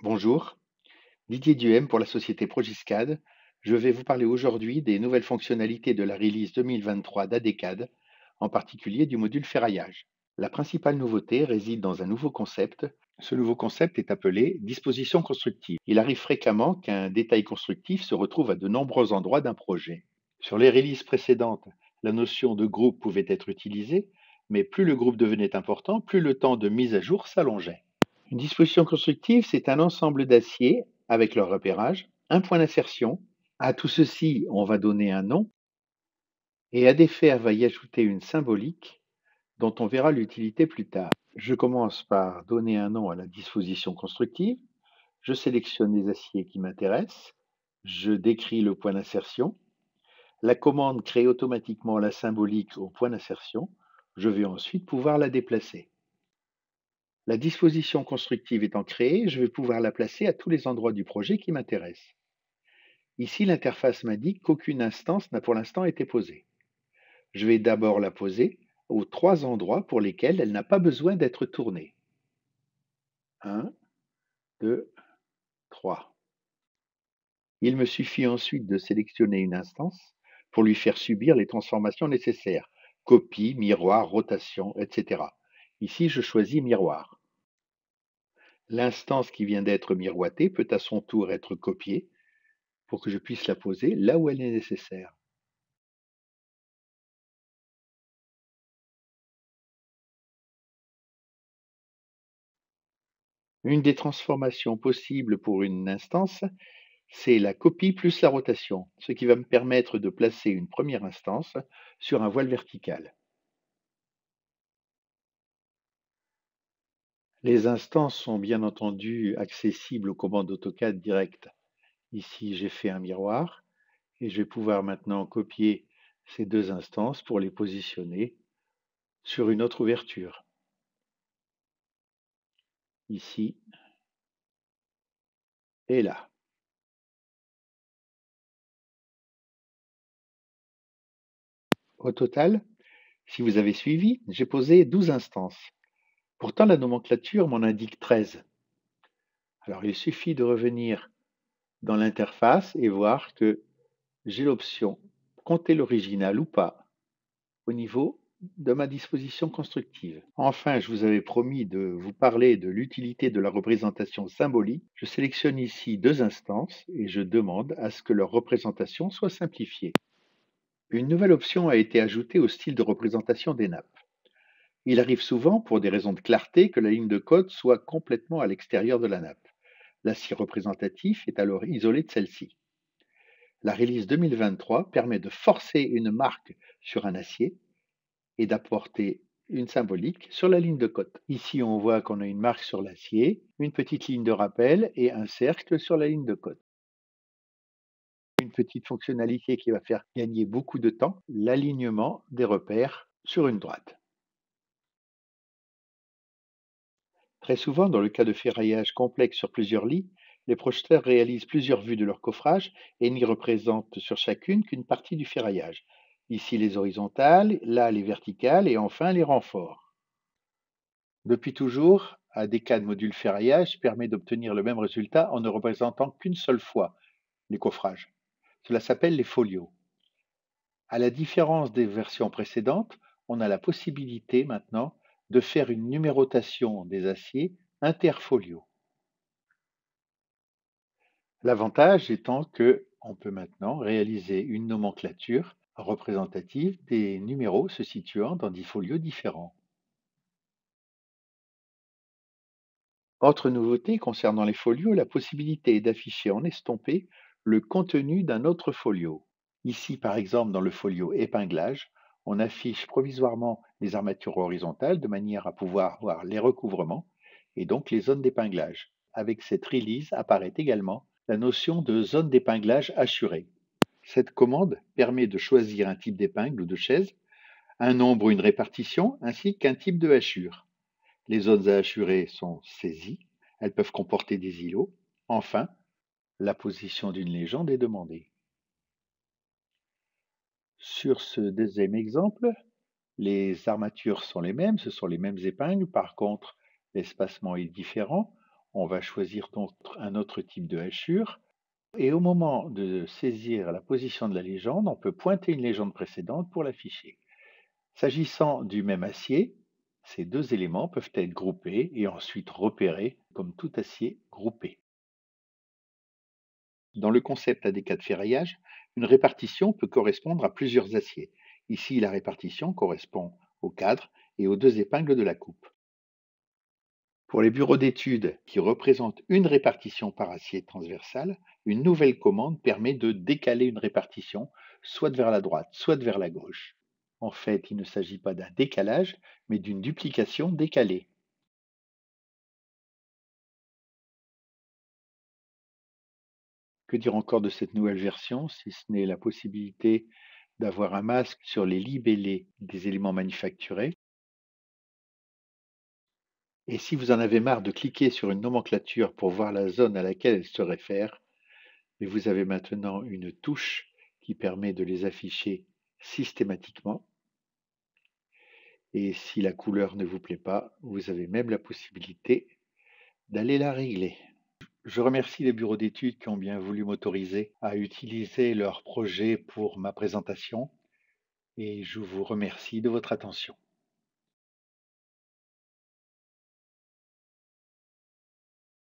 Bonjour, Didier Duhem pour la société Progiscad. Je vais vous parler aujourd'hui des nouvelles fonctionnalités de la release 2023 d'ADCAD, en particulier du module ferraillage. La principale nouveauté réside dans un nouveau concept. Ce nouveau concept est appelé disposition constructive. Il arrive fréquemment qu'un détail constructif se retrouve à de nombreux endroits d'un projet. Sur les releases précédentes, la notion de groupe pouvait être utilisée, mais plus le groupe devenait important, plus le temps de mise à jour s'allongeait. Une disposition constructive, c'est un ensemble d'aciers avec leur repérage, un point d'insertion. À tout ceci, on va donner un nom et à des faits, on va y ajouter une symbolique dont on verra l'utilité plus tard. Je commence par donner un nom à la disposition constructive. Je sélectionne les aciers qui m'intéressent. Je décris le point d'insertion. La commande crée automatiquement la symbolique au point d'insertion. Je vais ensuite pouvoir la déplacer. La disposition constructive étant créée, je vais pouvoir la placer à tous les endroits du projet qui m'intéressent. Ici, l'interface m'indique qu'aucune instance n'a pour l'instant été posée. Je vais d'abord la poser aux 3 endroits pour lesquels elle n'a pas besoin d'être tournée. 1, 2, 3. Il me suffit ensuite de sélectionner une instance pour lui faire subir les transformations nécessaires, copie, miroir, rotation, etc. Ici, je choisis miroir. L'instance qui vient d'être miroitée peut à son tour être copiée pour que je puisse la poser là où elle est nécessaire. Une des transformations possibles pour une instance, c'est la copie plus la rotation, ce qui va me permettre de placer une première instance sur un voile vertical. Les instances sont bien entendu accessibles aux commandes AutoCAD directes. Ici, j'ai fait un miroir et je vais pouvoir maintenant copier ces 2 instances pour les positionner sur une autre ouverture. Ici et là. Au total, si vous avez suivi, j'ai posé 12 instances. Pourtant, la nomenclature m'en indique 13. Alors, il suffit de revenir dans l'interface et voir que j'ai l'option compter l'original ou pas au niveau de ma disposition constructive. Enfin, je vous avais promis de vous parler de l'utilité de la représentation symbolique. Je sélectionne ici 2 instances et je demande à ce que leur représentation soit simplifiée. Une nouvelle option a été ajoutée au style de représentation des nappes. Il arrive souvent, pour des raisons de clarté, que la ligne de code soit complètement à l'extérieur de la nappe. L'acier représentatif est alors isolé de celle-ci. La release 2023 permet de forcer une marque sur un acier et d'apporter une symbolique sur la ligne de code. Ici, on voit qu'on a une marque sur l'acier, une petite ligne de rappel et un cercle sur la ligne de code. Une petite fonctionnalité qui va faire gagner beaucoup de temps, l'alignement des repères sur une droite. Très souvent, dans le cas de ferraillage complexe sur plusieurs lits, les projeteurs réalisent plusieurs vues de leur coffrage et n'y représentent sur chacune qu'une partie du ferraillage. Ici les horizontales, là les verticales et enfin les renforts. Depuis toujours, ADCAD module ferraillage permet d'obtenir le même résultat en ne représentant qu'une seule fois les coffrages. Cela s'appelle les folios. À la différence des versions précédentes, on a la possibilité maintenant de faire une numérotation des aciers interfolio. L'avantage étant que on peut maintenant réaliser une nomenclature représentative des numéros se situant dans des folios différents. Autre nouveauté concernant les folios, la possibilité est d'afficher en estompé le contenu d'un autre folio. Ici, par exemple, dans le folio épinglage, on affiche provisoirement les armatures horizontales de manière à pouvoir voir les recouvrements et donc les zones d'épinglage. Avec cette release apparaît également la notion de zone d'épinglage assurée. Cette commande permet de choisir un type d'épingle ou de chaise, un nombre ou une répartition, ainsi qu'un type de hachure. Les zones à hachurer sont saisies, elles peuvent comporter des îlots. Enfin, la position d'une légende est demandée. Sur ce deuxième exemple, les armatures sont les mêmes, ce sont les mêmes épingles, par contre, l'espacement est différent. on va choisir donc un autre type de hachure. Et au moment de saisir la position de la légende, on peut pointer une légende précédente pour l'afficher. S'agissant du même acier, ces deux éléments peuvent être groupés et ensuite repérés comme tout acier groupé. Dans le concept ADK de ferraillage, une répartition peut correspondre à plusieurs aciers. Ici, la répartition correspond au cadre et aux deux épingles de la coupe. Pour les bureaux d'études qui représentent une répartition par acier transversal, une nouvelle commande permet de décaler une répartition, soit vers la droite, soit vers la gauche. En fait, il ne s'agit pas d'un décalage, mais d'une duplication décalée. Que dire encore de cette nouvelle version, si ce n'est la possibilité d'avoir un masque sur les libellés des éléments manufacturés? Et si vous en avez marre de cliquer sur une nomenclature pour voir la zone à laquelle elle se réfère, mais vous avez maintenant une touche qui permet de les afficher systématiquement. Et si la couleur ne vous plaît pas, vous avez même la possibilité d'aller la régler. Je remercie les bureaux d'études qui ont bien voulu m'autoriser à utiliser leur projet pour ma présentation et je vous remercie de votre attention.